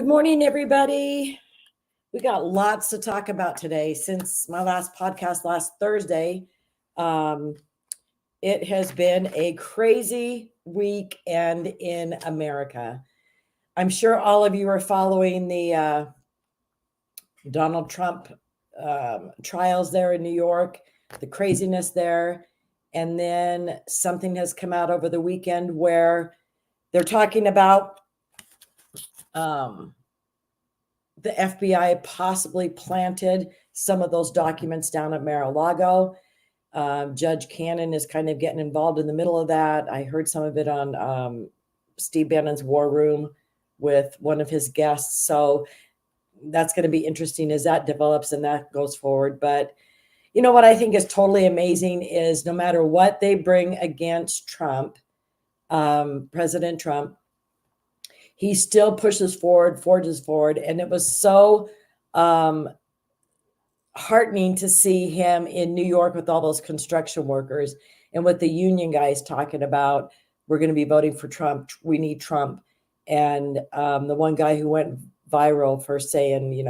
Good morning, everybody. We got lots to talk about today. Since my last podcast last Thursday, it has been a crazy weekend in America. I'm sure all of you are following the Donald Trump trials there in New York, the craziness there. And then something has come out over the weekend where they're talking about the FBI possibly planted some of those documents down at Mar-a-Lago. Judge Cannon is kind of getting involved in the middle of that. I heard some of it on Steve Bannon's War Room with one of his guests. So that's going to be interesting as that develops and that goes forward. But you know what I think is totally amazing is no matter what they bring against Trump, President Trump, he still pushes forward, forges forward. And it was so heartening to see him in New York with all those construction workers and with the union guys talking about, we're going to be voting for Trump. We need Trump. And the one guy who went viral for saying,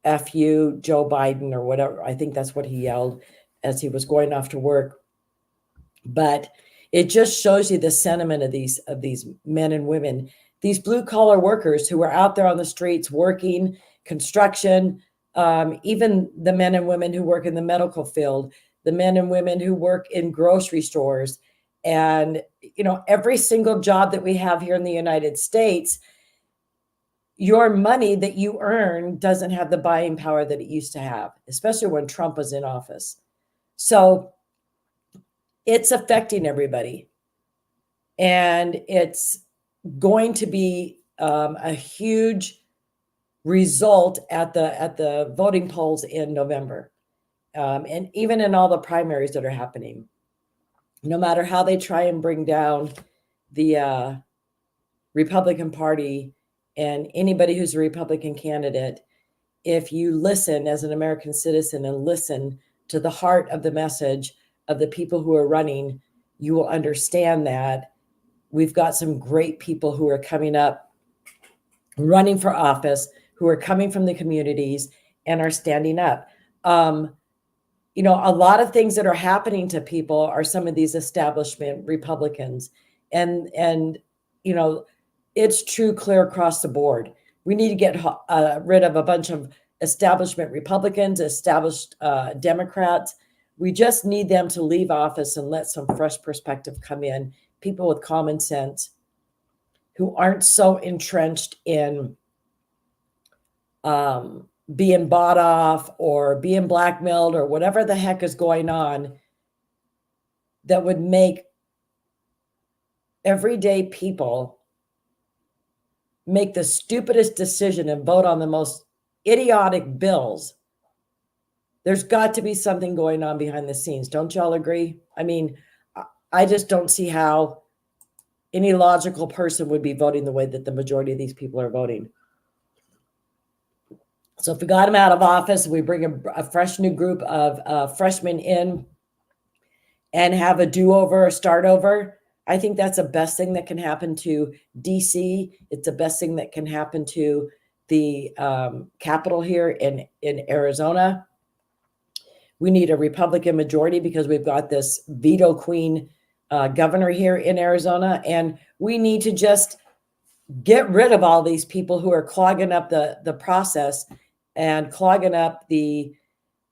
F you, Joe Biden, or whatever. I think that's what he yelled as he was going off to work. But it just shows you the sentiment of these men and women, these blue collar workers who are out there on the streets working construction, even the men and women who work in the medical field, the men and women who work in grocery stores. And, every single job that we have here in the United States, your money that you earn doesn't have the buying power that it used to have, especially when Trump was in office. So it's affecting everybody. And it's going to be a huge result at the voting polls in November. And even in all the primaries that are happening, no matter how they try and bring down the Republican Party and anybody who's a Republican candidate, if you listen as an American citizen and listen to the heart of the message of the people who are running, you will understand that we've got some great people who are coming up, running for office, who are coming from the communities and are standing up. A lot of things that are happening to people are some of these establishment Republicans. And it's true clear across the board. We need to get rid of a bunch of establishment Republicans, established Democrats. We just need them to leave office and let some fresh perspective come in. People with common sense who aren't so entrenched in being bought off or being blackmailed or whatever the heck is going on, that would make everyday people make the stupidest decision and vote on the most idiotic bills. There's got to be something going on behind the scenes. Don't y'all agree? I mean, I just don't see how any logical person would be voting the way that the majority of these people are voting. So if we got them out of office, we bring a fresh new group of freshmen in and have a do-over, a start over, I think that's the best thing that can happen to DC. It's the best thing that can happen to the Capitol here in Arizona. We need a Republican majority because we've got this veto queen governor here in Arizona. And we need to just get rid of all these people who are clogging up the process and clogging up the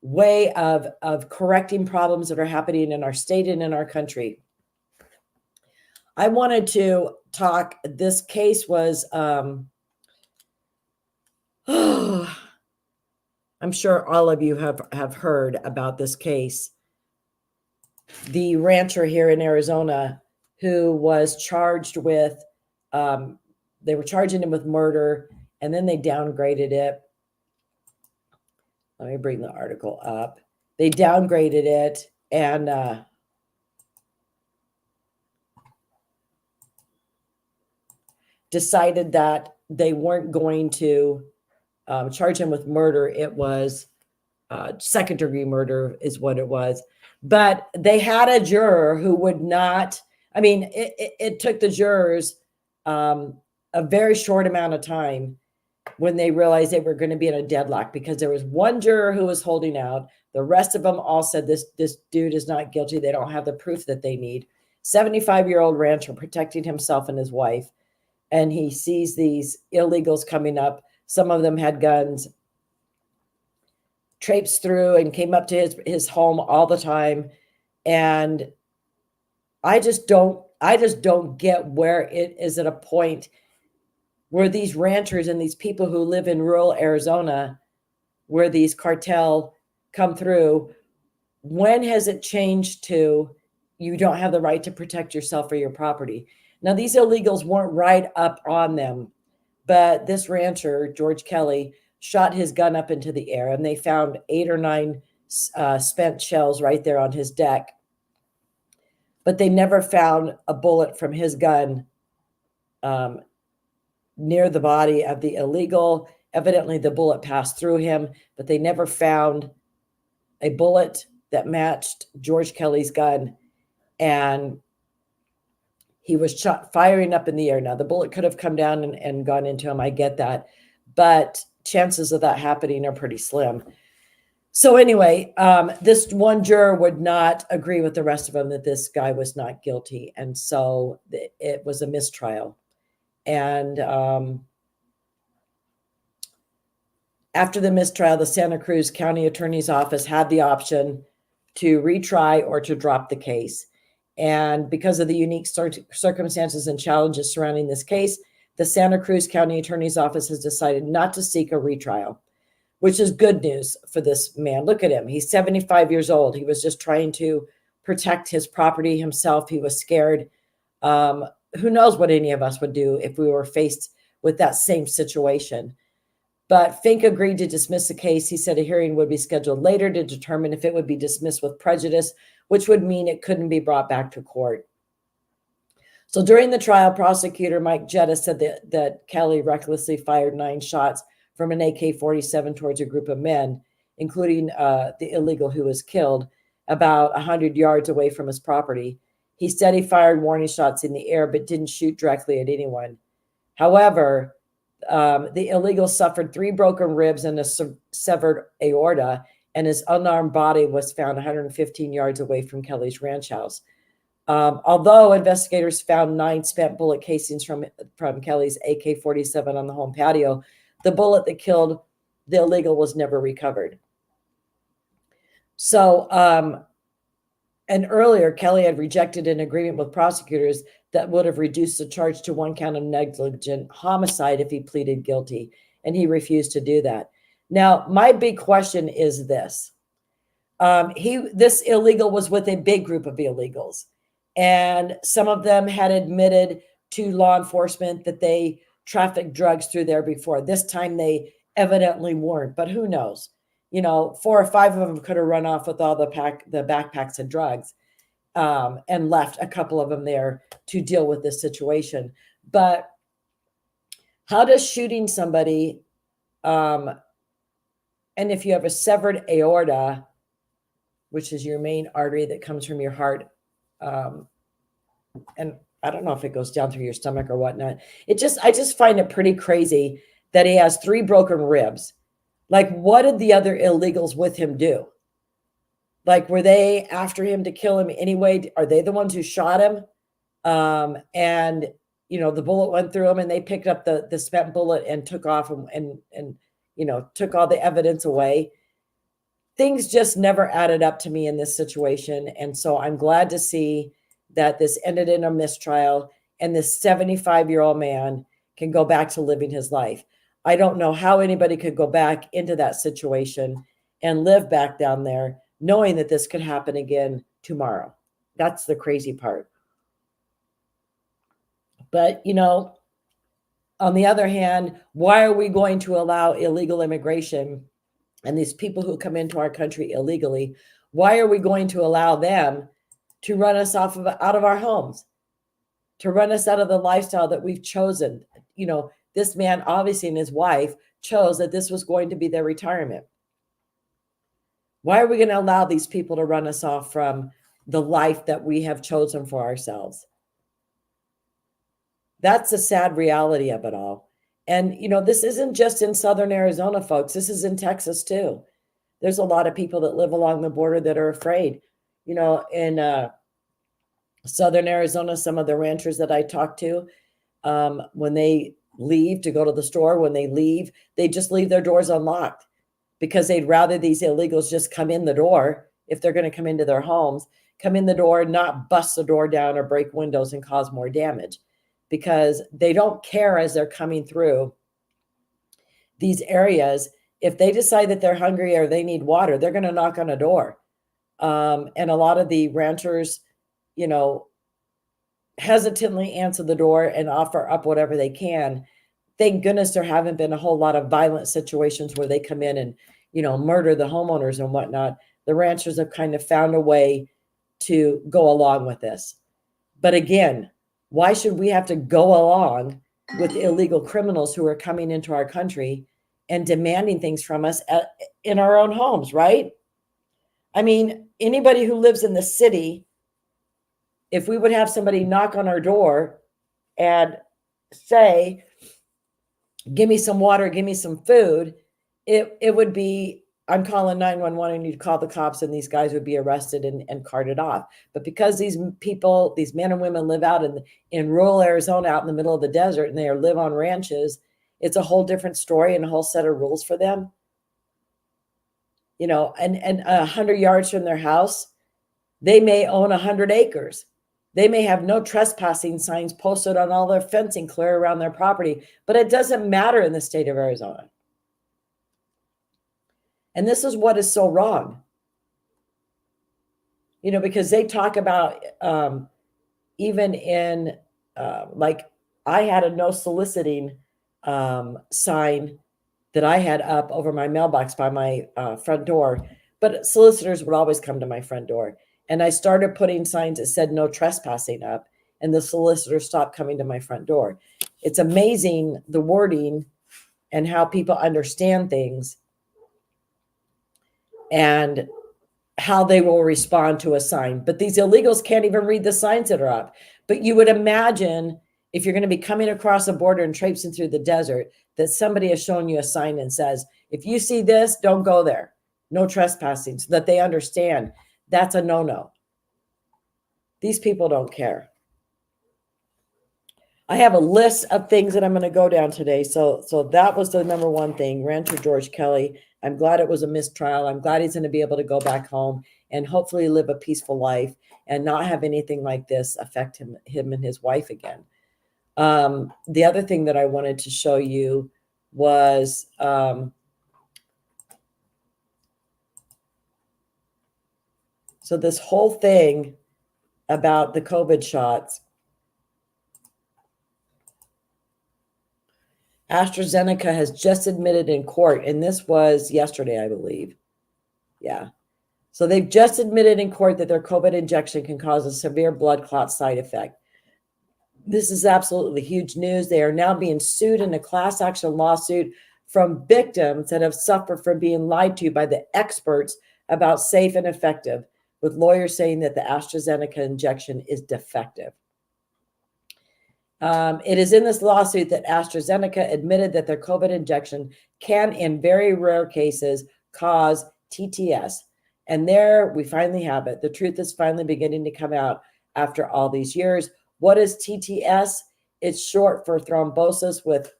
way of correcting problems that are happening in our state and in our country. I wanted to talk, this case was, I'm sure all of you have heard about this case. The rancher here in Arizona who was charged with, they were charging him with murder and then they downgraded it. Let me bring the article up. They downgraded it and decided that they weren't going to charge him with murder. It was second degree murder is what it was. But they had a juror who would not, I mean, it took the jurors a very short amount of time when they realized they were going to be in a deadlock, because there was one juror who was holding out. The rest of them all said this dude is not guilty. They don't have the proof that they need. 75-year-old rancher protecting himself and his wife. And he sees these illegals coming up. Some of them had guns, traipsed through and came up to his home all the time. And I just don't get where it is at a point where these ranchers and these people who live in rural Arizona, where these cartel come through, when has it changed to you don't have the right to protect yourself or your property? Now, these illegals weren't right up on them, but this rancher, George Kelly, shot his gun up into the air, and they found 8 or 9 spent shells right there on his deck. But they never found a bullet from his gun near the body of the illegal. Evidently, the bullet passed through him, but they never found a bullet that matched George Kelly's gun. And he was shot, firing up in the air. Now, the bullet could have come down and gone into him. I get that. But chances of that happening are pretty slim. So anyway, this one juror would not agree with the rest of them that this guy was not guilty. And so it was a mistrial. And after the mistrial, the Santa Cruz County Attorney's Office had the option to retry or to drop the case. And because of the unique circumstances and challenges surrounding this case, the Santa Cruz County Attorney's Office has decided not to seek a retrial, which is good news for this man. Look at him. He's 75 years old. He was just trying to protect his property himself. He was scared. Who knows what any of us would do if we were faced with that same situation. But Fink agreed to dismiss the case. He said a hearing would be scheduled later to determine if it would be dismissed with prejudice, which would mean it couldn't be brought back to court. So during the trial, prosecutor Mike Jetta said that Kelly recklessly fired 9 shots from an AK-47 towards a group of men, including the illegal who was killed, about 100 yards away from his property. He said he fired warning shots in the air, but didn't shoot directly at anyone. However, the illegal suffered 3 broken ribs and a severed aorta, and his unarmed body was found 115 yards away from Kelly's ranch house. Although investigators found 9 spent bullet casings from Kelly's AK-47 on the home patio, the bullet that killed the illegal was never recovered. So, and earlier, Kelly had rejected an agreement with prosecutors that would have reduced the charge to 1 count of negligent homicide if he pleaded guilty, and he refused to do that. Now, my big question is this. This illegal was with a big group of illegals, and some of them had admitted to law enforcement that they trafficked drugs through there before. This time they evidently weren't, but who knows? 4 or 5 of them could have run off with all the backpacks of drugs and left a couple of them there to deal with this situation. But how does shooting somebody, and if you have a severed aorta, which is your main artery that comes from your heart, and I don't know if it goes down through your stomach or whatnot. I just find it pretty crazy that he has 3 broken ribs. Like, what did the other illegals with him do? Like, were they after him to kill him anyway? Are they the ones who shot him? And, the bullet went through him, and they picked up the spent bullet and took off and took all the evidence away. Things just never added up to me in this situation. And so I'm glad to see that this ended in a mistrial, and this 75-year-old man can go back to living his life. I don't know how anybody could go back into that situation and live back down there knowing that this could happen again tomorrow. That's the crazy part. But, on the other hand, why are we going to allow illegal immigration and these people who come into our country illegally? Why are we going to allow them to run us out of our homes, to run us out of the lifestyle that we've chosen? This man, obviously, and his wife chose that this was going to be their retirement. Why are we going to allow these people to run us off from the life that we have chosen for ourselves? That's the sad reality of it all. And, this isn't just in Southern Arizona, folks. This is in Texas too. There's a lot of people that live along the border that are afraid. In Southern Arizona, some of the ranchers that I talk to, when they leave to go to the store, when they leave, they just leave their doors unlocked because they'd rather these illegals just come in the door if they're going to come into their homes, come in the door, not bust the door down or break windows and cause more damage, because they don't care as they're coming through these areas. If they decide that they're hungry or they need water, they're going to knock on a door. And a lot of the ranchers, hesitantly answer the door and offer up whatever they can. Thank goodness there haven't been a whole lot of violent situations where they come in and, murder the homeowners and whatnot. The ranchers have kind of found a way to go along with this. But again, why should we have to go along with illegal criminals who are coming into our country and demanding things from us in our own homes, right? I mean, anybody who lives in the city, if we would have somebody knock on our door and say, give me some water, give me some food, it would be, I'm calling 911 and you'd call the cops and these guys would be arrested and carted off. But because these people, these men and women live out in rural Arizona, out in the middle of the desert, and they live on ranches, it's a whole different story and a whole set of rules for them. And 100 yards from their house, they may own 100 acres. They may have no trespassing signs posted on all their fencing clear around their property, but it doesn't matter in the state of Arizona. And this is what is so wrong. Because they talk about, even in, like, I had a no soliciting sign that I had up over my mailbox by my front door, but solicitors would always come to my front door. And I started putting signs that said no trespassing up, and the solicitor stopped coming to my front door. It's amazing the wording and how people understand things and how they will respond to a sign. But these illegals can't even read the signs that are up. But you would imagine if you're going to be coming across a border and traipsing through the desert, that somebody has shown you a sign and says, if you see this, don't go there. No trespassing, so that they understand that's a no-no. These people don't care. I have a list of things that I'm going to go down today. So that was the number one thing, Rancher George Kelly. I'm glad it was a mistrial. I'm glad he's going to be able to go back home and hopefully live a peaceful life and not have anything like this affect him and his wife again. The other thing that I wanted to show you was so this whole thing about the COVID shots. AstraZeneca has just admitted in court, and this was yesterday, I believe. Yeah. So they've just admitted in court that their COVID injection can cause a severe blood clot side effect. This is absolutely huge news. They are now being sued in a class action lawsuit from victims that have suffered from being lied to by the experts about safe and effective, with lawyers saying that the AstraZeneca injection is defective. It is in this lawsuit that AstraZeneca admitted that their COVID injection can, in very rare cases, cause TTS. And there we finally have it. The truth is finally beginning to come out after all these years. What is TTS? It's short for thrombosis with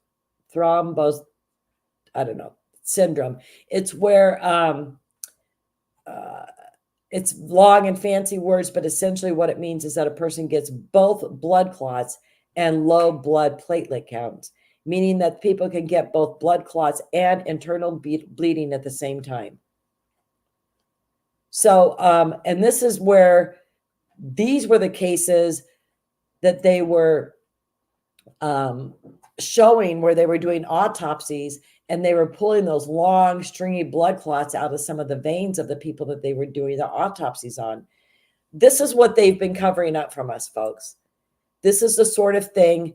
syndrome. It's where it's long and fancy words, but essentially what it means is that a person gets both blood clots and low blood platelet counts, meaning that people can get both blood clots and internal bleeding at the same time. So, and this is where these were the cases that they were showing where they were doing autopsies and they were pulling those long stringy blood clots out of some of the veins of the people that they were doing the autopsies on. This is what they've been covering up from us, folks. This is the sort of thing,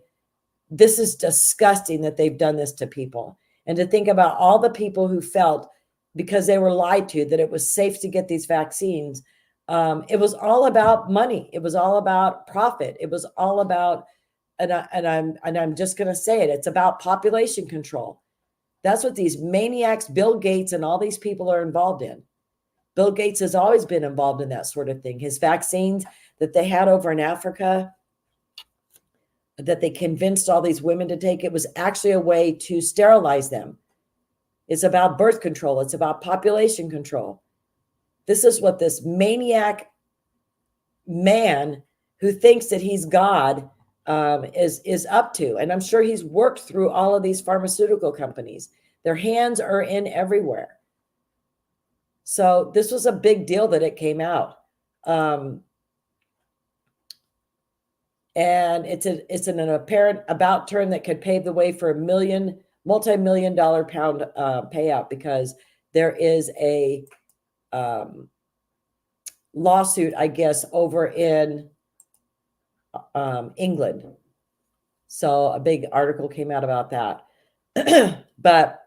this is disgusting that they've done this to people. And to think about all the people who felt, because they were lied to, that it was safe to get these vaccines. It was all about money. It was all about profit. It was all about I'm just going to say it. It's about population control. That's what these maniacs, Bill Gates, and all these people are involved in. Bill Gates has always been involved in that sort of thing. His vaccines that they had over in Africa, that they convinced all these women to take, it was actually a way to sterilize them. It's about birth control. It's about population control. This is what this maniac man who thinks that he's God is up to. And I'm sure he's worked through all of these pharmaceutical companies. Their hands are in everywhere. So this was a big deal that it came out. And it's an apparent about turn that could pave the way for a multi-million-dollar pound payout, because there is a lawsuit, I guess, over in England. So a big article came out about that. But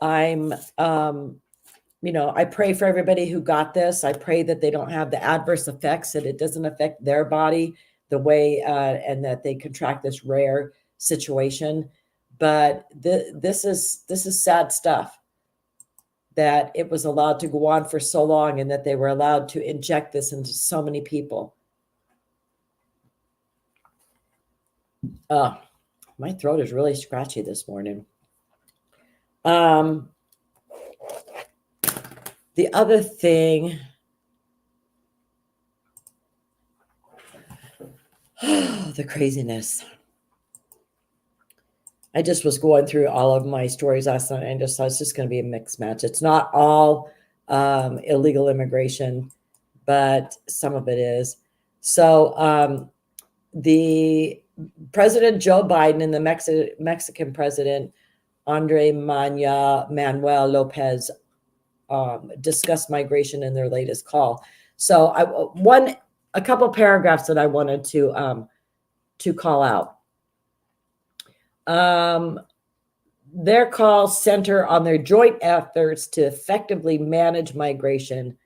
I'm, I pray for everybody who got this. I pray that they don't have the adverse effects, that it doesn't affect their body the way, and that they contract this rare situation. But this is sad stuff, that it was allowed to go on for so long, and that they were allowed to inject this into so many people. My throat is really scratchy this morning. The other thing, the craziness. I just was going through all of my stories last night and just thought it's just going to be a mixed match. It's not all illegal immigration, but some of it is. So the President Joe Biden and the Mexican President Andre Manuel Lopez discussed migration in their latest call. So a couple paragraphs that I wanted to call out. Their calls center on their joint efforts to effectively manage migration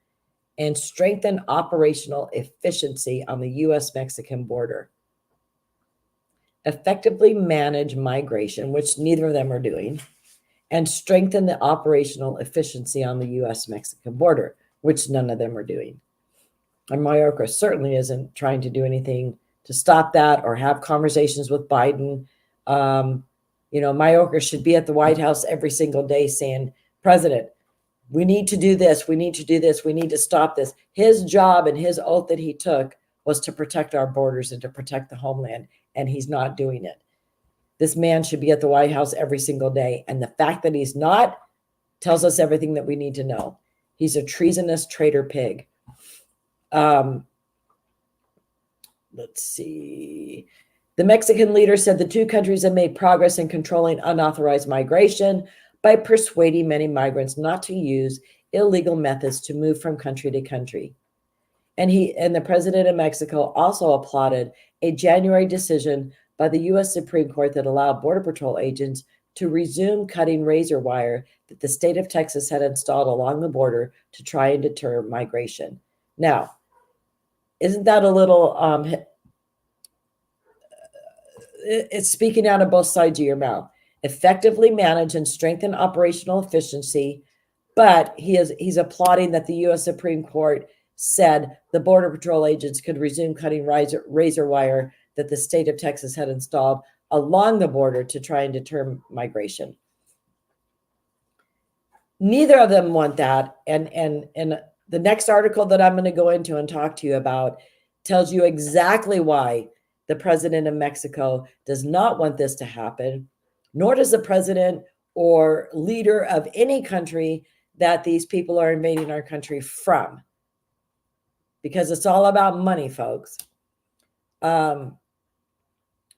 and strengthen operational efficiency on the U.S.-Mexican border. Effectively manage migration, which neither of them are doing, and strengthen the operational efficiency on the U.S.-Mexican border, which none of them are doing. And Mayorkas certainly isn't trying to do anything to stop that or have conversations with Biden. Mayorkas should be at the White House every single day saying, President, we need to do this. We need to do this. We need to stop this. His job and his oath that he took was to protect our borders and to protect the homeland, and he's not doing it. This man should be at the White House every single day, and the fact that he's not tells us everything that we need to know. He's a treasonous traitor pig. Let's see. The Mexican leader said the two countries have made progress in controlling unauthorized migration by persuading many migrants not to use illegal methods to move from country to country. And the president of Mexico also applauded a January decision by the U.S. Supreme Court that allowed Border Patrol agents to resume cutting razor wire that the state of Texas had installed along the border to try and deter migration. Now, isn't that a little, it's speaking out of both sides of your mouth. Effectively manage and strengthen operational efficiency, but he's applauding that the U.S. Supreme Court said the Border Patrol agents could resume cutting razor wire that the state of Texas had installed along the border to try and deter migration. Neither of them want that. And the next article that I'm going to go into and talk to you about tells you exactly why the president of Mexico does not want this to happen, nor does the president or leader of any country that these people are invading our country from. Because it's all about money, folks.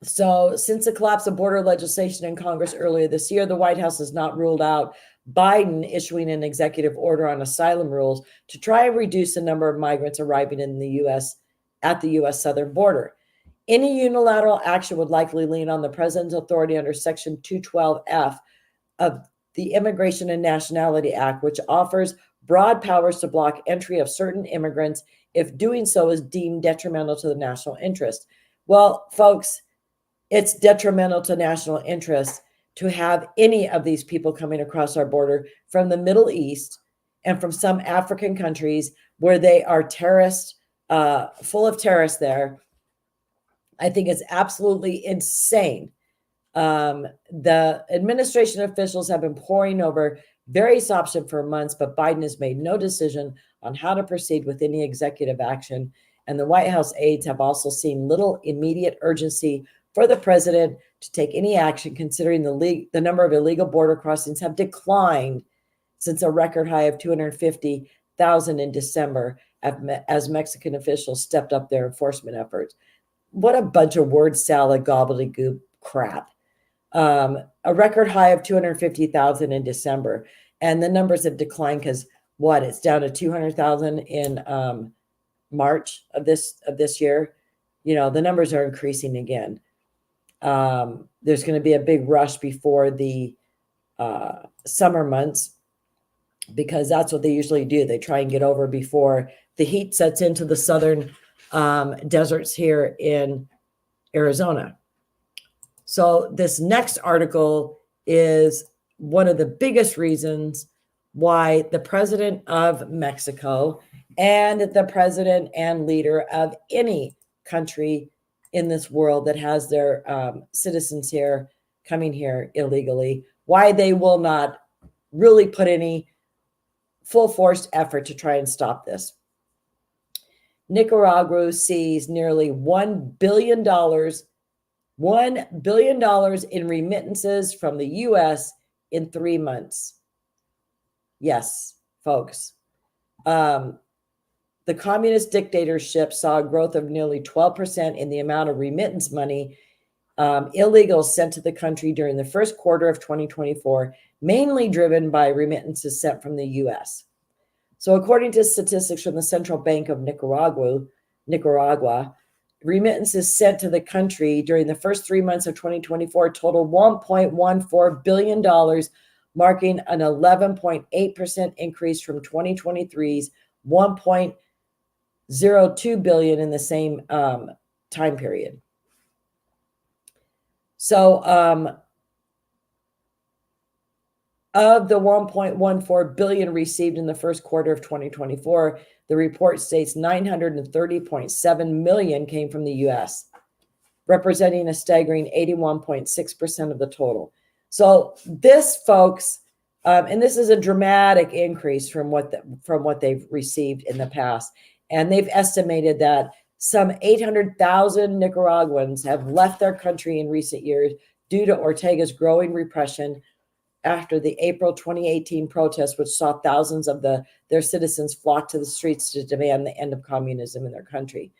So since the collapse of border legislation in Congress earlier this year, the White House has not ruled out Biden issuing an executive order on asylum rules to try and reduce the number of migrants arriving in the U.S. at the U.S. southern border. Any unilateral action would likely lean on the president's authority under Section 212F of the Immigration and Nationality Act, which offers broad powers to block entry of certain immigrants if doing so is deemed detrimental to the national interest. Well, folks, it's detrimental to national interests to have any of these people coming across our border from the Middle East and from some African countries where they are terrorists, full of terrorists there. I think it's absolutely insane. The administration officials have been poring over various options for months, but Biden has made no decision on how to proceed with any executive action. And the White House aides have also seen little immediate urgency for the president to take any action, considering the number of illegal border crossings have declined since a record high of 250,000 in December, as Mexican officials stepped up their enforcement efforts. What a bunch of word salad gobbledygook crap. A record high of 250,000 in December. And the numbers have declined because it's down to 200,000 in March of this year. The numbers are increasing again. There's going to be a big rush before the summer months, because that's what they usually do. They try and get over before the heat sets into the southern deserts here in Arizona. So this next article is one of the biggest reasons why the president of Mexico and the president and leader of any country in this world that has their citizens here coming here illegally, why they will not really put any full force effort to try and stop this. Nicaragua sees nearly $1 billion in remittances from the U.S. in 3 months. Yes, folks. The communist dictatorship saw a growth of nearly 12% in the amount of remittance money illegals sent to the country during the first quarter of 2024, mainly driven by remittances sent from the U.S. So according to statistics from the Central Bank of Nicaragua, remittances sent to the country during the first 3 months of 2024 totaled $1.14 billion, marking an 11.8% increase from 2023's $1.02 billion in the same time period. So of the $1.14 billion received in the first quarter of 2024, the report states $930.7 million came from the U.S., representing a staggering 81.6% of the total. So this, folks, and this is a dramatic increase from what they've received in the past. And they've estimated that some 800,000 Nicaraguans have left their country in recent years due to Ortega's growing repression after the April 2018 protests, which saw thousands of their citizens flock to the streets to demand the end of communism in their country.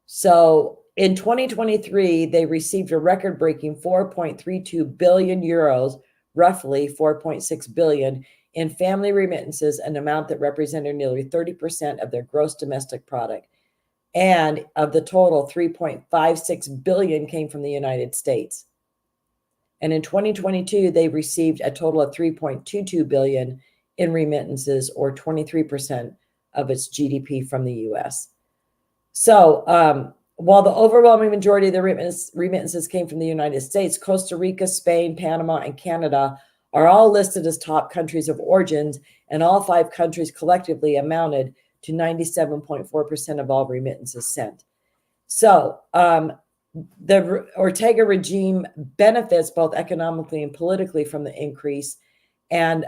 So in 2023, they received a record-breaking 4.32 billion euros, roughly 4.6 billion, in family remittances, an amount that represented nearly 30% of their gross domestic product. And of the total, 3.56 billion came from the United States. And in 2022, they received a total of 3.22 billion in remittances, or 23% of its GDP from the U.S. So while the overwhelming majority of the remittances came from the United States, Costa Rica, Spain, Panama, and Canada are all listed as top countries of origins, and all 5 countries collectively amounted to 97.4% of all remittances sent. So the Ortega regime benefits both economically and politically from the increase. And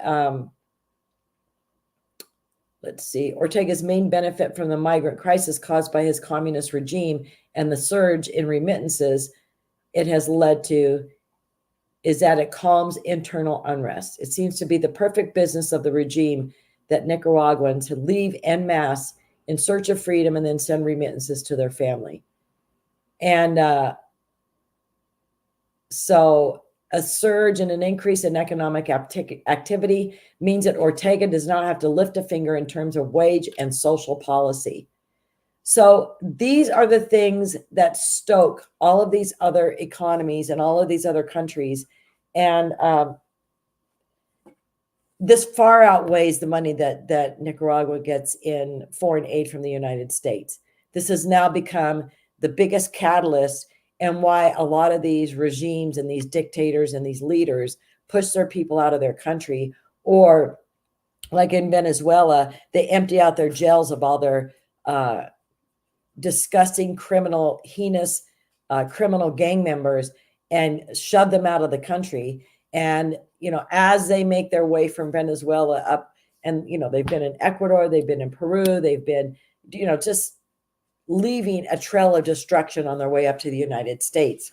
Ortega's main benefit from the migrant crisis caused by his communist regime and the surge in remittances it has led to is that it calms internal unrest. It seems to be the perfect business of the regime that Nicaraguans leave en masse in search of freedom and then send remittances to their family. And so a surge and an increase in economic activity means that Ortega does not have to lift a finger in terms of wage and social policy. So these are the things that stoke all of these other economies and all of these other countries. And this far outweighs the money that Nicaragua gets in foreign aid from the United States. this has now become the biggest catalyst, and why a lot of these regimes and these dictators and these leaders push their people out of their country, or like in Venezuela, they empty out their jails of all their disgusting criminal, heinous criminal gang members and shove them out of the country. And, as they make their way from Venezuela up, and, they've been in Ecuador, they've been in Peru, they've been, just leaving a trail of destruction on their way up to the United States.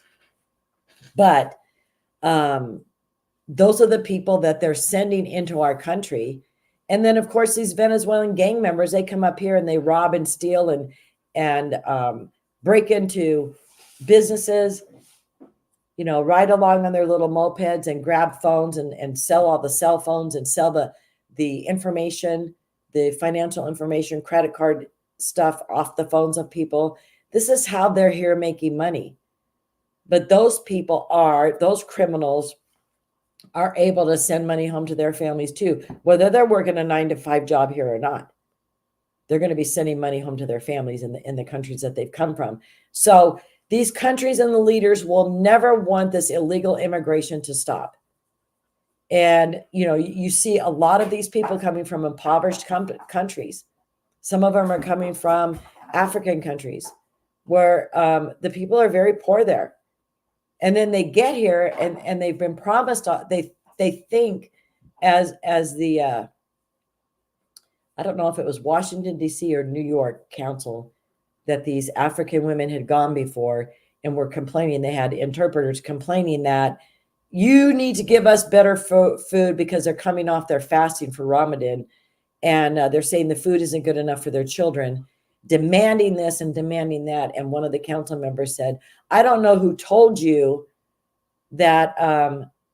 But those are the people that they're sending into our country. And then, of course, these Venezuelan gang members, they come up here and they rob and steal and break into businesses, ride along on their little mopeds and grab phones and sell all the cell phones and sell the information, the financial information, credit card stuff off the phones of people. This is how they're here making money. But those criminals are able to send money home to their families too, whether they're working a 9-to-5 job here or not. They're going to be sending money home to their families in the countries that they've come from. So these countries and the leaders will never want this illegal immigration to stop. And, you see a lot of these people coming from impoverished countries. Some of them are coming from African countries where the people are very poor there. And then they get here and they've been promised, they think as the, I don't know if it was Washington, D.C. or New York Council, that these African women had gone before and were complaining. They had interpreters complaining that you need to give us better food because they're coming off their fasting for Ramadan. And they're saying the food isn't good enough for their children, demanding this and demanding that. And one of the council members said, I don't know who told you that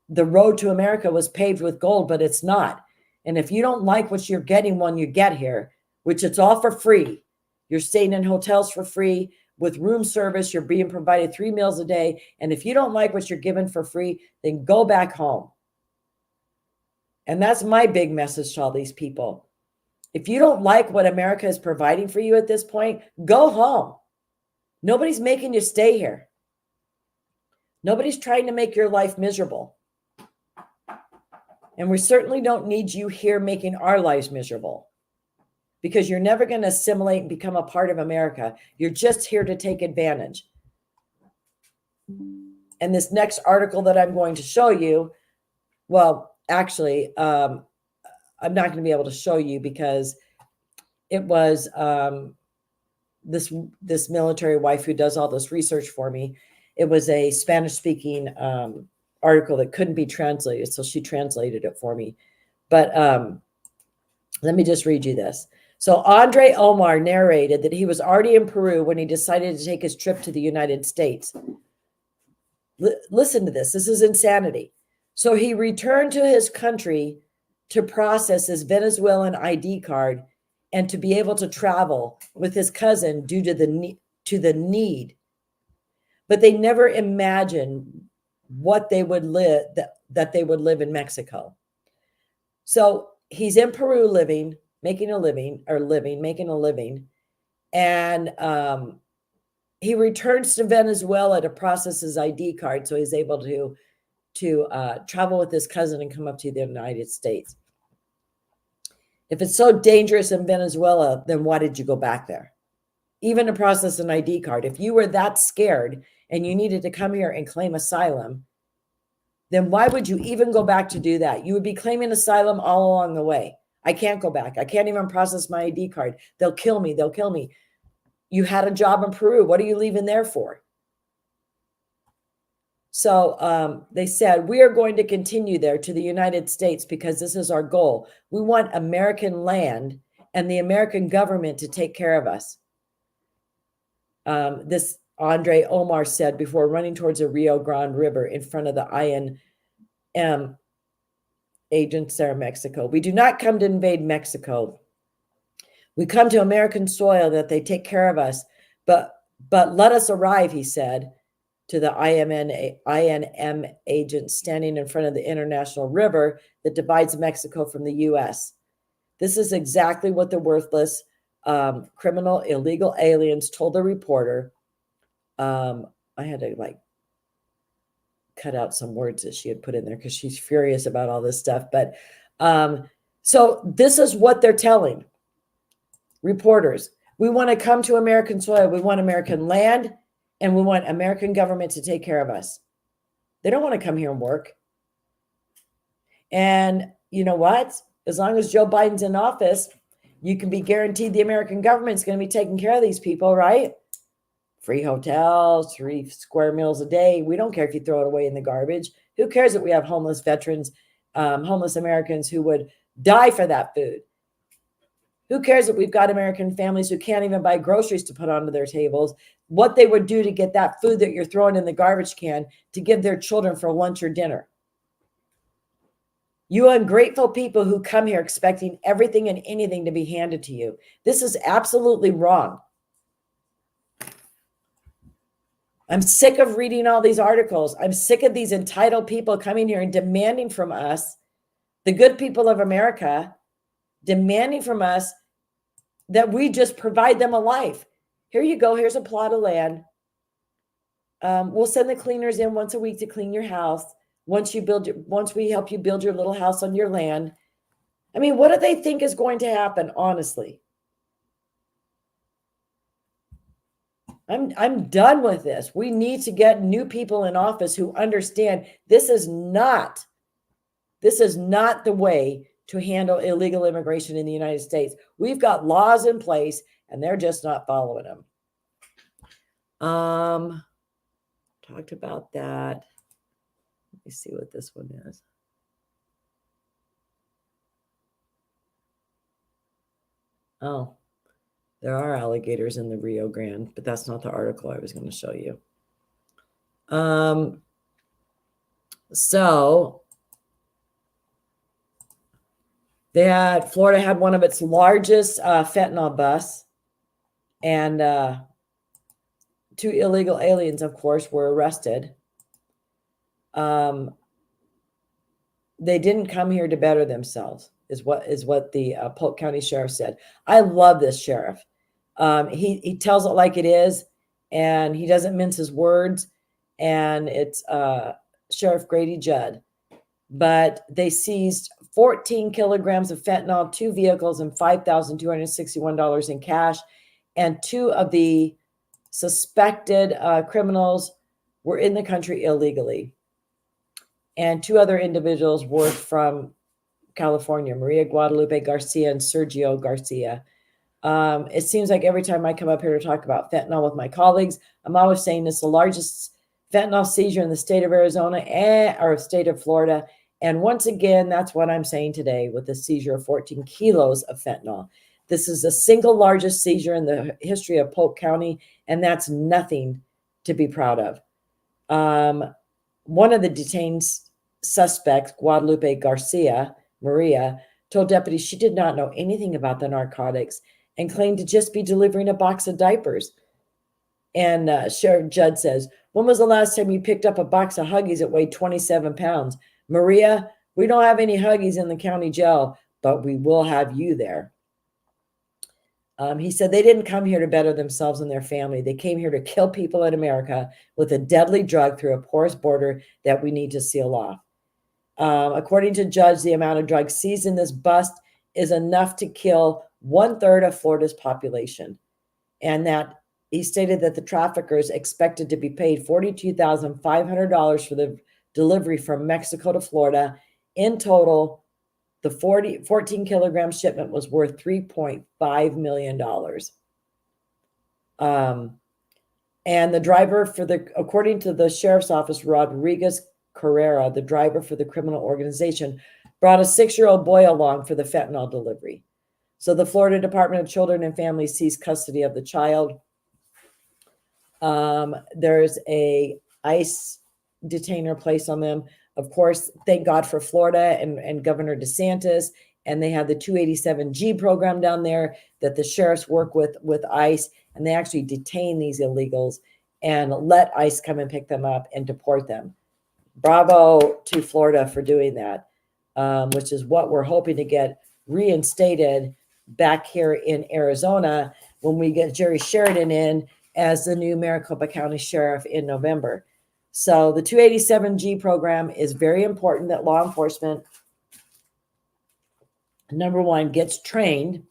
the road to America was paved with gold, but it's not. And if you don't like what you're getting when you get here, which it's all for free, you're staying in hotels for free with room service, you're being provided 3 meals a day. And if you don't like what you're given for free, then go back home. And that's my big message to all these people. If you don't like what America is providing for you at this point, go home. Nobody's making you stay here. Nobody's trying to make your life miserable. And we certainly don't need you here making our lives miserable, because you're never going to assimilate and become a part of America. You're just here to take advantage. And this next article that I'm going to show you, well, actually, I'm not going to be able to show you because it was this military wife who does all this research for me. It was a Spanish-speaking article that couldn't be translated, so she translated it for me. But let me just read you this. So Andre Omar narrated that he was already in Peru when he decided to take his trip to the United States. Listen to this. This is insanity. So he returned to his country to process his Venezuelan ID card and to be able to travel with his cousin due to the need. But they never imagined what they would live, that they would live in Mexico. So he's in Peru making a living. And he returns to Venezuela to process his ID card. So he's able to travel with his cousin and come up to the United States. If it's so dangerous in Venezuela, then why did you go back there? Even to process an ID card. If you were that scared and you needed to come here and claim asylum, then why would you even go back to do that? You would be claiming asylum all along the way. I can't go back. I can't even process my ID card. They'll kill me. You had a job in Peru. What are you leaving there for? So they said, we are going to continue there to the United States because this is our goal. We want American land and the American government to take care of us. This Andre Omar said before running towards the Rio Grande River in front of the INM agents there in Mexico. We do not come to invade Mexico. We come to American soil that they take care of us, but let us arrive, he said to the INM agents standing in front of the international river that divides Mexico from the U.S. This is exactly what the worthless criminal illegal aliens told the reporter, I had to like cut out some words that she had put in there because she's furious about all this stuff. But so this is what they're telling reporters. We want to come to American soil. We want American land, and we want American government to take care of us. They don't want to come here and work. And you know what? As long as Joe Biden's in office, you can be guaranteed the American government's going to be taking care of these people, right? Free hotels, free square meals a day. We don't care if you throw it away in the garbage. Who cares that we have homeless veterans, homeless Americans who would die for that food? Who cares that we've got American families who can't even buy groceries to put onto their tables? What they would do to get that food that you're throwing in the garbage can to give their children for lunch or dinner. You ungrateful people who come here expecting everything and anything to be handed to you. This is absolutely wrong. I'm sick of reading all these articles. I'm sick of these entitled people coming here and demanding from us, the good people of America, demanding from us that we just provide them a life. Here you go. Here's a plot of land. We'll send the cleaners in once a week to clean your house. Once we help you build your little house on your land. I mean, what do they think is going to happen, honestly? I'm done with this. We need to get new people in office who understand this is not the way to handle illegal immigration in the United States. We've got laws in place and they're just not following them. Talked about that. Let me see what this one is. Oh, there are alligators in the Rio Grande, but that's not the article I was going to show you. So Florida had one of its largest fentanyl busts, and 2 illegal aliens, of course, were arrested. They didn't come here to better themselves, is what the Polk County Sheriff said. I love this sheriff. He tells it like it is, and he doesn't mince his words. And it's Sheriff Grady Judd. But they seized 14 kilograms of fentanyl, 2 vehicles, and $5,261 in cash. And 2 of the suspected criminals were in the country illegally. And 2 other individuals were from California, Maria Guadalupe Garcia and Sergio Garcia. It seems like every time I come up here to talk about fentanyl with my colleagues, I'm always saying it's the largest fentanyl seizure in the state of Arizona or state of Florida. And once again, that's what I'm saying today with the seizure of 14 kilos of fentanyl. This is the single largest seizure in the history of Polk County, and that's nothing to be proud of. One of the detained suspects, Guadalupe Garcia, Maria, told deputies she did not know anything about the narcotics and claimed to just be delivering a box of diapers. And Sheriff Judd says, when was the last time you picked up a box of Huggies that weighed 27 pounds? Maria, we don't have any Huggies in the county jail, but we will have you there. He said they didn't come here to better themselves and their family. They came here to kill people in America with a deadly drug through a porous border that we need to seal off. According to Judge, the amount of drugs seized in this bust is enough to kill 1/3 of Florida's population. And that he stated that the traffickers expected to be paid $42,500 for the delivery from Mexico to Florida. In total, the 14 kilogram shipment was worth $3.5 million. And the driver according to the sheriff's office, Rodriguez Carrera, the driver for the criminal organization, brought a 6-year-old boy along for the fentanyl delivery. So the Florida Department of Children and Families seized custody of the child. There's a ICE detainer placed on them. Of course, thank God for Florida and Governor DeSantis. And they have the 287G program down there that the sheriffs work with ICE. And they actually detain these illegals and let ICE come and pick them up and deport them. Bravo to Florida for doing that, which is what we're hoping to get reinstated back here in Arizona when we get Jerry Sheridan in as the new Maricopa County Sheriff in November. So the 287G program is very important that law enforcement, number one, gets trained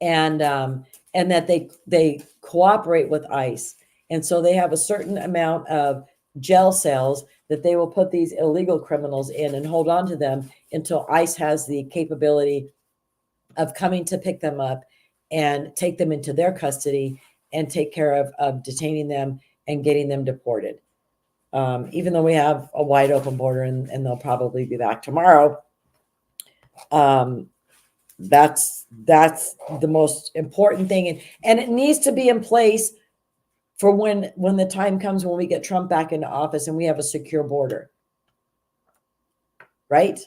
and that they cooperate with ICE. And so they have a certain amount of jail cells that they will put these illegal criminals in and hold on to them until ICE has the capability of coming to pick them up and take them into their custody and take care of detaining them and getting them deported. Even though we have a wide open border and they'll probably be back tomorrow, that's the most important thing. And it needs to be in place for when the time comes when we get Trump back into office and we have a secure border, right?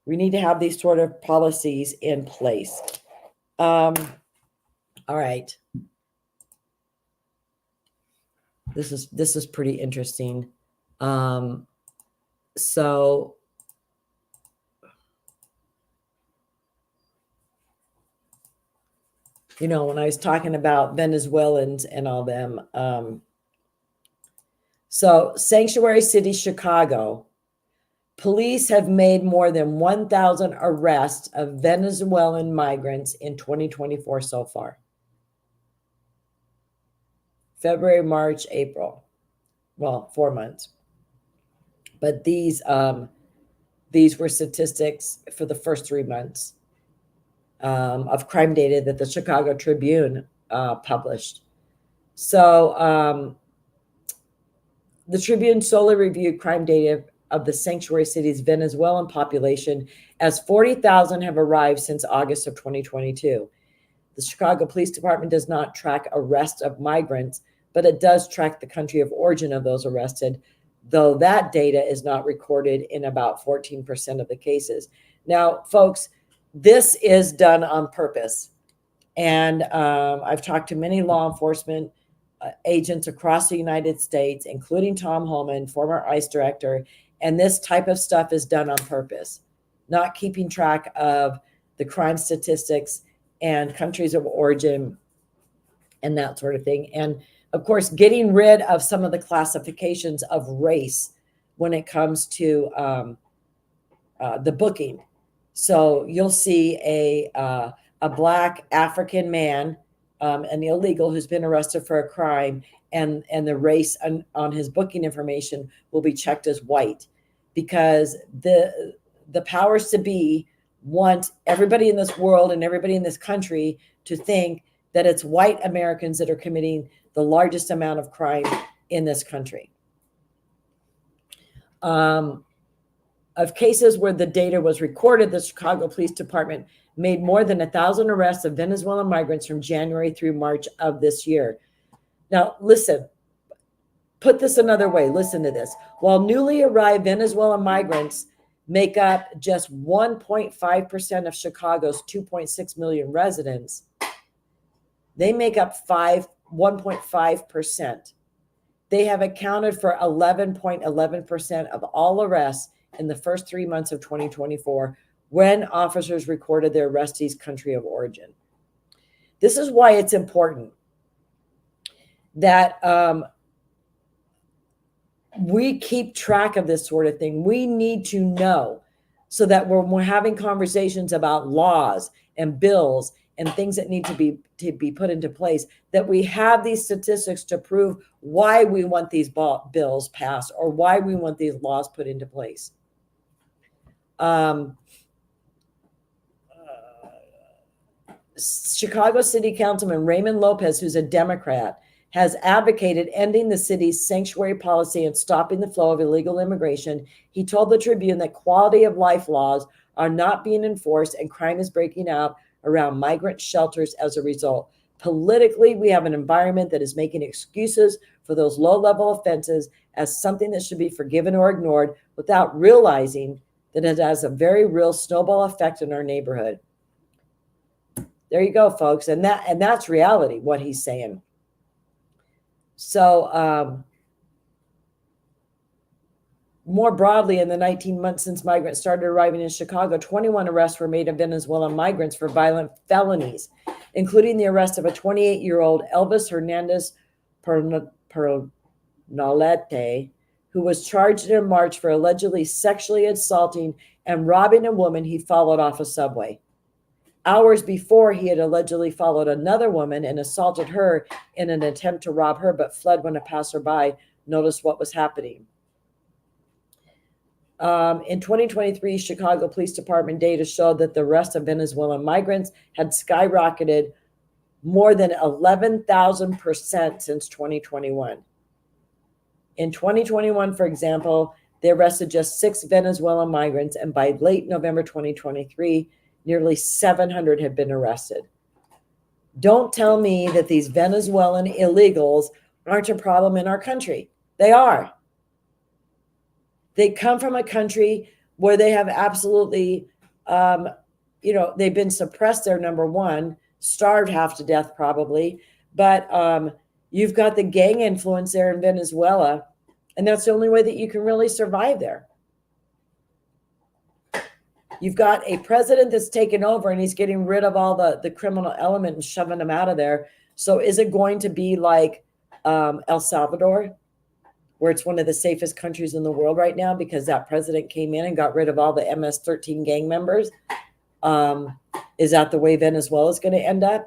We need to have these sort of policies in place. All right. This is pretty interesting. So you know, when I was talking about Venezuelans and all them, so Sanctuary City, Chicago, police have made more than 1,000 arrests of Venezuelan migrants in 2024 so far. February, March, April. Well, 4 months. But these were statistics for the first 3 months of crime data that the Chicago Tribune published. So the Tribune solely reviewed crime data of the sanctuary city's Venezuelan population, as 40,000 have arrived since August of 2022. The Chicago Police Department does not track arrests of migrants, but it does track the country of origin of those arrested, though that data is not recorded in about 14% of the cases. Now, folks, this is done on purpose. And I've talked to many law enforcement agents across the United States, including Tom Holman, former ICE director, and this type of stuff is done on purpose, not keeping track of the crime statistics and countries of origin and that sort of thing. And of course, getting rid of some of the classifications of race when it comes to the booking. So you'll see a Black African man, an illegal who's been arrested for a crime, and the race on his booking information will be checked as white, because the powers to be want everybody in this world and everybody in this country to think that it's white Americans that are committing the largest amount of crime in this country. Of cases where the data was recorded, the Chicago Police Department made more than 1,000 arrests of Venezuelan migrants from January through March of this year. Now, listen, put this another way. Listen to this. While newly arrived Venezuelan migrants make up just 1.5% of Chicago's 2.6 million residents, they make up 1.5%. They have accounted for 11.11% of all arrests in the first 3 months of 2024 when officers recorded their arrestees' country of origin. This is why it's important that we keep track of this sort of thing. We need to know, so that when we're having conversations about laws and bills and things that need to be put into place, that we have these statistics to prove why we want these bills passed or why we want these laws put into place. Chicago City Councilman Raymond Lopez, who's a Democrat, has advocated ending the city's sanctuary policy and stopping the flow of illegal immigration. He told the Tribune that quality of life laws are not being enforced and crime is breaking out around migrant shelters as a result. Politically, we have an environment that is making excuses for those low-level offenses as something that should be forgiven or ignored, without realizing that it has a very real snowball effect in our neighborhood. There you go, folks. And that's reality, what he's saying. So More broadly, in the 19 months since migrants started arriving in Chicago, 21 arrests were made of Venezuelan migrants for violent felonies, including the arrest of a 28-year-old Elvis Hernandez Pernalete, who was charged in March for allegedly sexually assaulting and robbing a woman he followed off a subway. Hours before, he had allegedly followed another woman and assaulted her in an attempt to rob her, but fled when a passerby noticed what was happening. In 2023, Chicago Police Department data showed that the arrest of Venezuelan migrants had skyrocketed more than 11,000% since 2021. In 2021, for example, they arrested just 6 Venezuelan migrants, and by late November 2023, nearly 700 had been arrested. Don't tell me that these Venezuelan illegals aren't a problem in our country. They are. They come from a country where they have absolutely, they've been suppressed there, number one, starved half to death probably, but you've got the gang influence there in Venezuela, and that's the only way that you can really survive there. You've got a president that's taken over and he's getting rid of all the criminal element and shoving them out of there. So is it going to be like El Salvador, where it's one of the safest countries in the world right now because that president came in and got rid of all the MS-13 gang members? Is that the way Venezuela is going to end up?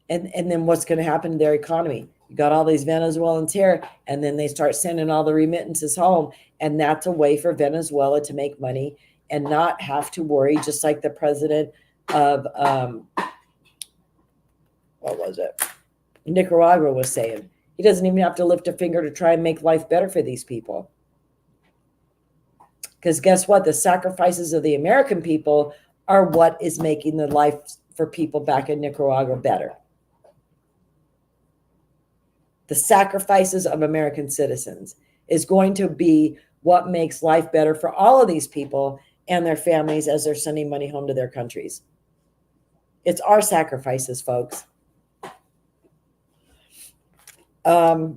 And then what's going to happen to their economy? You got all these Venezuelans here, and then they start sending all the remittances home, and that's a way for Venezuela to make money and not have to worry, just like the president of, Nicaragua was saying. He doesn't even have to lift a finger to try and make life better for these people. Because guess what? The sacrifices of the American people are what is making the life for people back in Nicaragua better. The sacrifices of American citizens is going to be what makes life better for all of these people and their families as they're sending money home to their countries. It's our sacrifices, folks. I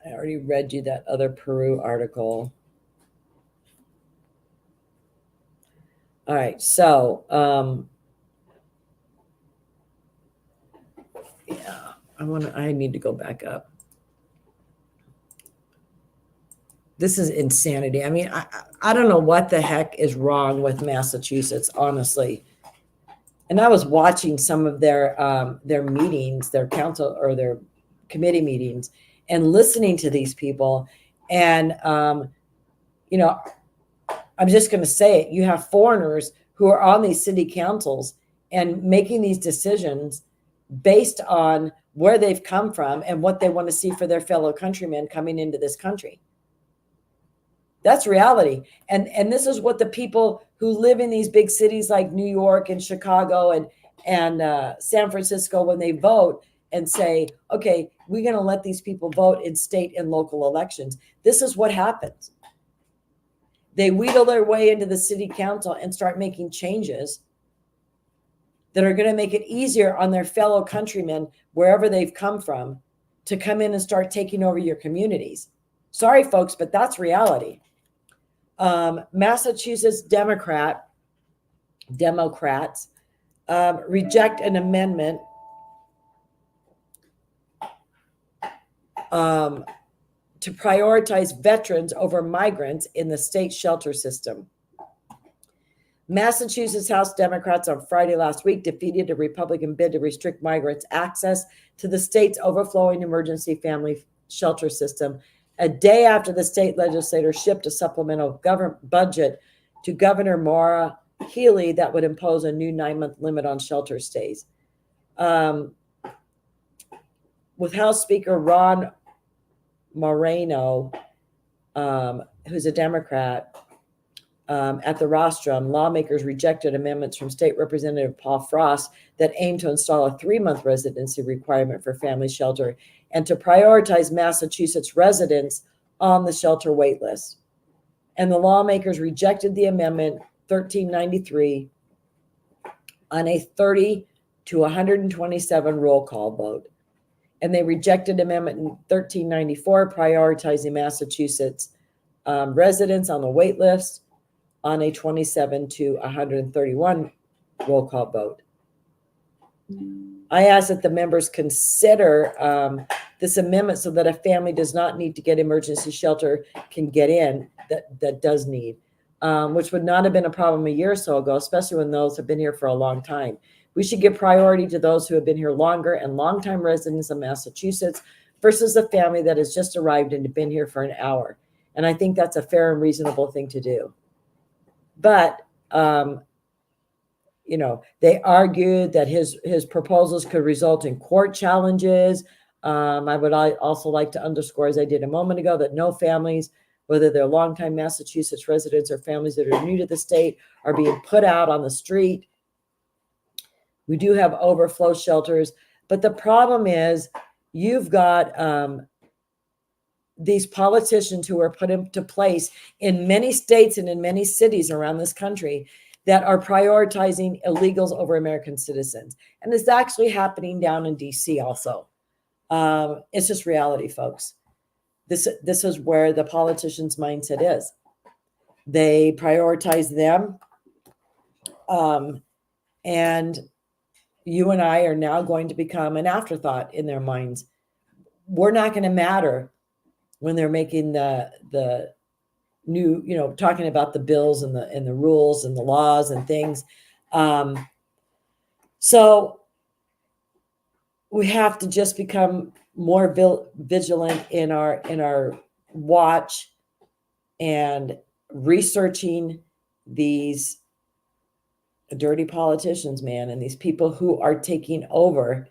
already read you that other Peru article. All right, so yeah, I need to go back up. This is insanity. I mean, I don't know what the heck is wrong with Massachusetts, honestly. And I was watching some of their meetings, their council or their committee meetings, and listening to these people. And, I'm just going to say it. You have foreigners who are on these city councils and making these decisions based on where they've come from and what they want to see for their fellow countrymen coming into this country. That's reality. And this is what the people who live in these big cities like New York and Chicago and San Francisco, when they vote and say, okay, we're going to let these people vote in state and local elections. This is what happens. They wheedle their way into the city council and start making changes that are going to make it easier on their fellow countrymen, wherever they've come from, to come in and start taking over your communities. Sorry, folks, but that's reality. Massachusetts Democrats reject an amendment to prioritize veterans over migrants in the state shelter system. Massachusetts House Democrats on Friday last week defeated a Republican bid to restrict migrants' access to the state's overflowing emergency family shelter system, a day after the state legislature shipped a supplemental government budget to Governor Maura Healey that would impose a new 9-month limit on shelter stays. With House Speaker Ron Moreno, who's a Democrat, at the rostrum, lawmakers rejected amendments from State Representative Paul Frost that aimed to install a 3-month residency requirement for family shelter and to prioritize Massachusetts residents on the shelter wait list. And the lawmakers rejected the amendment 1393 on a 30 to 127 roll call vote. And they rejected Amendment 1394, prioritizing Massachusetts residents on the wait list on a 27 to 131 roll call vote. I ask that the members consider this amendment so that a family does not need to get emergency shelter can get in that does need, which would not have been a problem a year or so ago, especially when those have been here for a long time. We should give priority to those who have been here longer and longtime residents of Massachusetts versus a family that has just arrived and been here for an hour. And I think that's a fair and reasonable thing to do. But, they argued that his proposals could result in court challenges. I would also like to underscore, as I did a moment ago, that no families, whether they're longtime Massachusetts residents or families that are new to the state, are being put out on the street. We do have overflow shelters, but the problem is you've got these politicians who are put into place in many states and in many cities around this country that are prioritizing illegals over American citizens. And it's actually happening down in DC also. It's just reality, folks. This is where the politicians' mindset is. They prioritize them. And you and I are now going to become an afterthought in their minds. We're not going to matter when they're making the new, talking about the bills and the rules and the laws and things. So we have to just become more vigilant in our watch and researching these dirty politicians, man, and these people who are taking over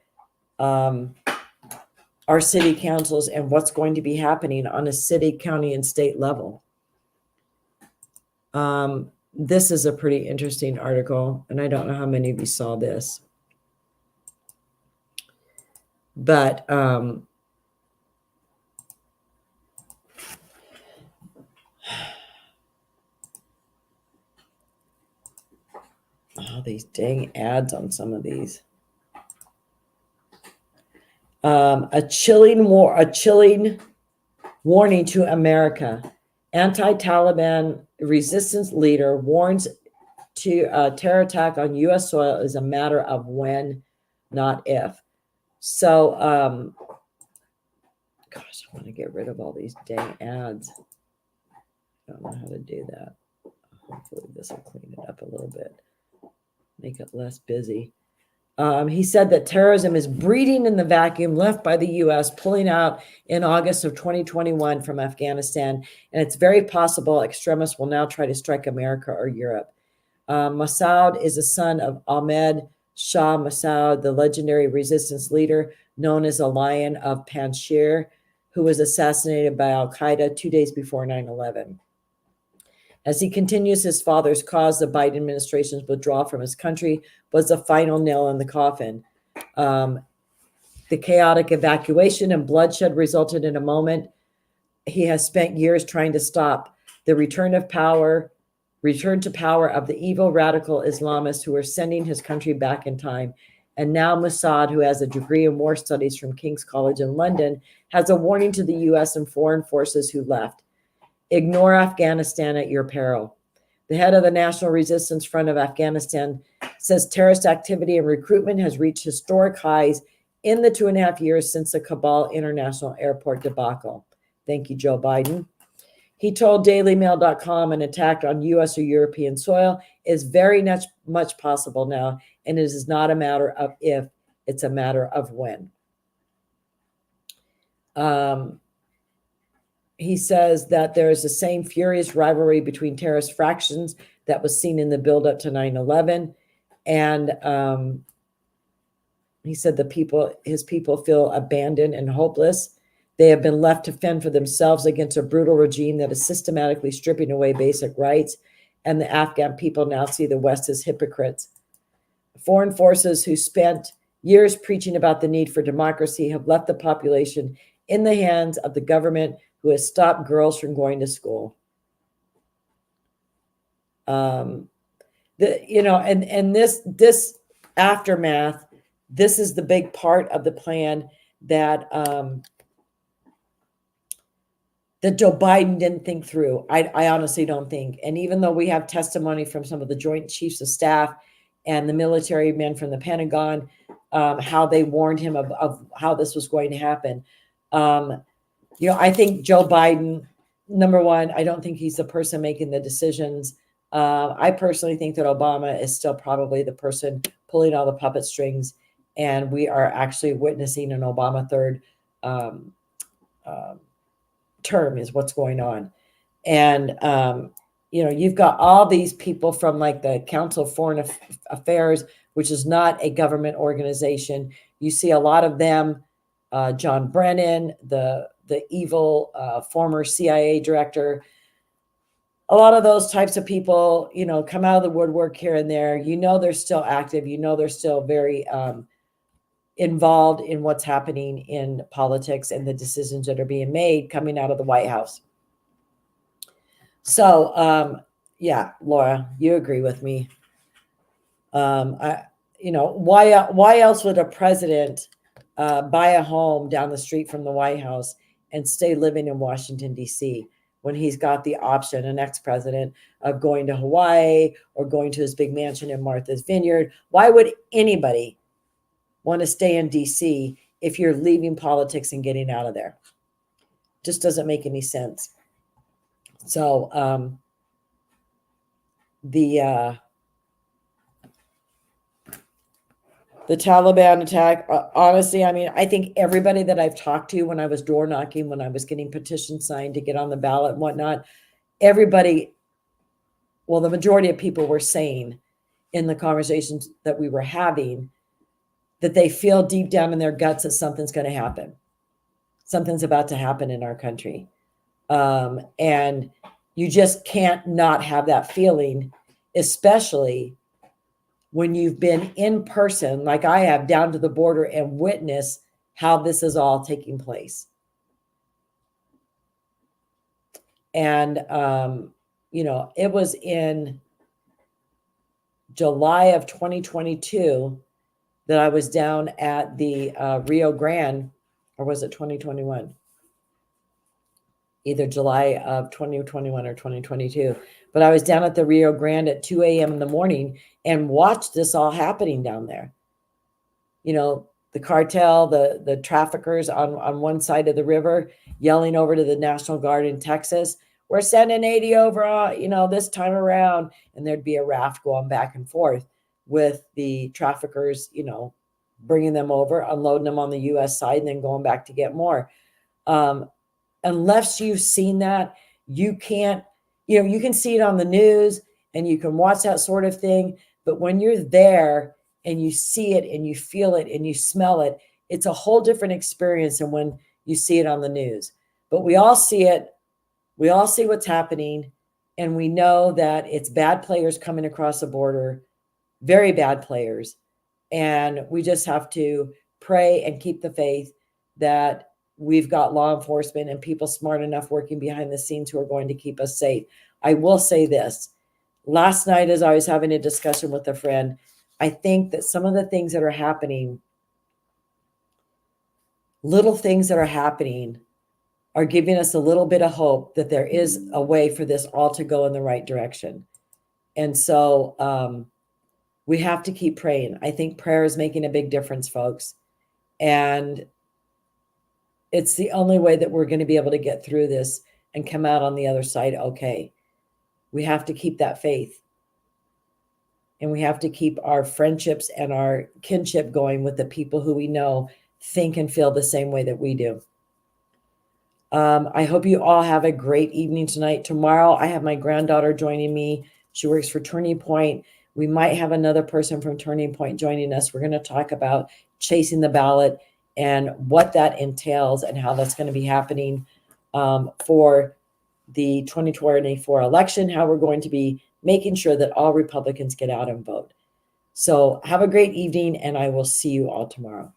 our city councils and what's going to be happening on a city, county, and state level. This is a pretty interesting article, and I don't know how many of you saw this. But these dang ads on some of these. A chilling warning to America. Anti-Taliban resistance leader warns to terror attack on U.S. soil is a matter of when, not if. So, gosh, I want to get rid of all these dang ads. I don't know how to do that. Hopefully this will clean it up a little bit. Make it less busy. He said that terrorism is breeding in the vacuum left by the U.S. pulling out in August of 2021 from Afghanistan, and it's very possible extremists will now try to strike America or Europe. Massoud is a son of Ahmed Shah Massoud, the legendary resistance leader known as the Lion of Panjshir, who was assassinated by al-Qaeda 2 days before 9/11. As he continues his father's cause, the Biden administration's withdrawal from his country was the final nail in the coffin. The chaotic evacuation and bloodshed resulted in a moment he has spent years trying to stop: the return to power of the evil radical Islamists who are sending his country back in time. And now Massoud, who has a degree in war studies from King's College in London, has a warning to the U.S. and foreign forces who left: ignore Afghanistan at your peril. The head of the National Resistance Front of Afghanistan says terrorist activity and recruitment has reached historic highs in the 2.5 years since the Kabul International Airport debacle. Thank you, Joe Biden. He told DailyMail.com an attack on U.S. or European soil is very much possible now, and it is not a matter of if, it's a matter of when. He says that there is the same furious rivalry between terrorist fractions that was seen in the buildup to 9/11. And he said his people feel abandoned and hopeless. They have been left to fend for themselves against a brutal regime that is systematically stripping away basic rights. And the Afghan people now see the West as hypocrites. Foreign forces who spent years preaching about the need for democracy have left the population in the hands of the government who has stopped girls from going to school. And this aftermath this is the big part of the plan that that Joe Biden didn't think through. I honestly don't think. And even though we have testimony from some of the Joint Chiefs of Staff and the military men from the Pentagon, how they warned him of how this was going to happen. I think Joe Biden, number one, I don't think he's the person making the decisions. I personally think that Obama is still probably the person pulling all the puppet strings, and we are actually witnessing an Obama third term is what's going on. And you've got all these people from like the Council of Foreign Affairs, which is not a government organization. You see a lot of them, John Brennan, the evil former CIA director. A lot of those types of people, come out of the woodwork here and there. They're still active. They're still very involved in what's happening in politics and the decisions that are being made coming out of the White House. So, yeah, Laura, you agree with me. Why else would a president buy a home down the street from the White House and stay living in Washington, D.C., when he's got the option, an ex-president, of going to Hawaii or going to his big mansion in Martha's Vineyard? Why would anybody want to stay in D.C. if you're leaving politics and getting out of there? Just doesn't make any sense. So the Taliban attack, honestly, I think everybody that I've talked to when I was door knocking, when I was getting petitions signed to get on the ballot and whatnot, the majority of people were saying in the conversations that we were having that they feel deep down in their guts that something's going to happen. Something's about to happen in our country. And you just can't not have that feeling, especially when you've been in person, like I have, down to the border and witnessed how this is all taking place. And, it was in July of 2022 that I was down at the Rio Grande, or was it 2021? Either July of 2021 or 2022. But I was down at the Rio Grande at 2 a.m. in the morning and watched this all happening down there. The cartel, the traffickers on one side of the river yelling over to the National Guard in Texas, "We're sending 80 over, this time around." And there'd be a raft going back and forth with the traffickers, bringing them over, unloading them on the U.S. side, and then going back to get more. Unless you've seen that, you can't, you can see it on the news and you can watch that sort of thing. But when you're there and you see it and you feel it and you smell it, it's a whole different experience than when you see it on the news. But we all see it. We all see what's happening. And we know that it's bad players coming across the border, very bad players. And we just have to pray and keep the faith that we've got law enforcement and people smart enough working behind the scenes who are going to keep us safe. I will say this. Last night, as I was having a discussion with a friend, I think that some of the things that are happening, little things that are happening, are giving us a little bit of hope that there is a way for this all to go in the right direction. And so we have to keep praying. I think prayer is making a big difference, folks. And it's the only way that we're going to be able to get through this and come out on the other side okay. We have to keep that faith. And we have to keep our friendships and our kinship going with the people who we know think and feel the same way that we do. I hope you all have a great evening tonight. Tomorrow, I have my granddaughter joining me. She works for Turning Point. We might have another person from Turning Point joining us. We're going to talk about chasing the ballot and what that entails and how that's going to be happening for the 2024 election, how we're going to be making sure that all Republicans get out and vote. So have a great evening, and I will see you all tomorrow.